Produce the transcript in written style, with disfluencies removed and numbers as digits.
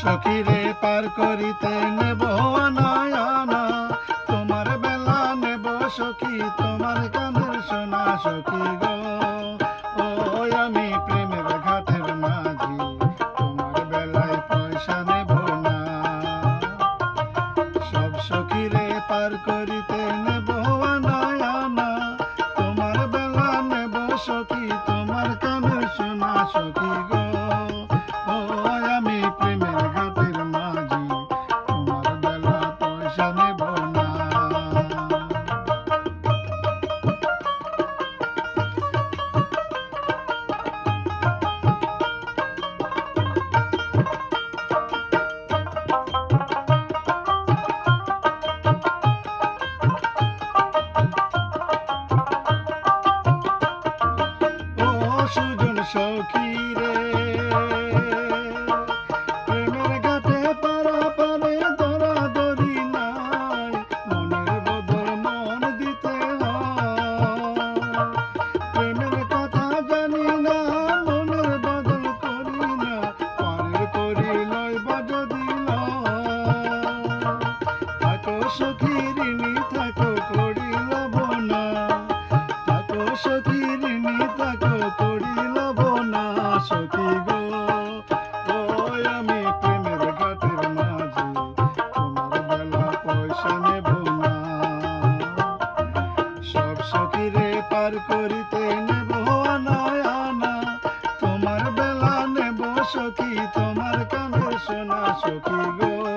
সখীরে পার করিতে নেব আনা তোমার বেলা নেব সখী তোমার কানের সোনা সখী গো ও আমি প্রেমের ঘাটের মাঝি তোমার বেলায় পয়সা নেব না সব সখীরে পার করিতে নেব আনা তোমার বেলা নেব সখী তোমার কানের সোনা সখী গো ও আমি প্রেমের ঘাটের মাঝি তোমার বেলা পয়সা নেব না সুজন সখী রে প্রেমের ঘাটে পারাপারে দরাদরি নাই মনের বদল মন দিতে হয় প্রেমের কথা জানি না মনের বদল করি না পারের করি লইবা যদি থাকো সখী ঋণী থাকো করি লব না থাকো সখী ঋণী থাকো সখী গো ও আমি প্রেমের ঘাটের মাঝি তোমার বেলা পয়সা নেব না সব সখীরে পার করিতে নেব আনা তোমার বেলা নেব সখী তোমার কানের সোনা সখী গো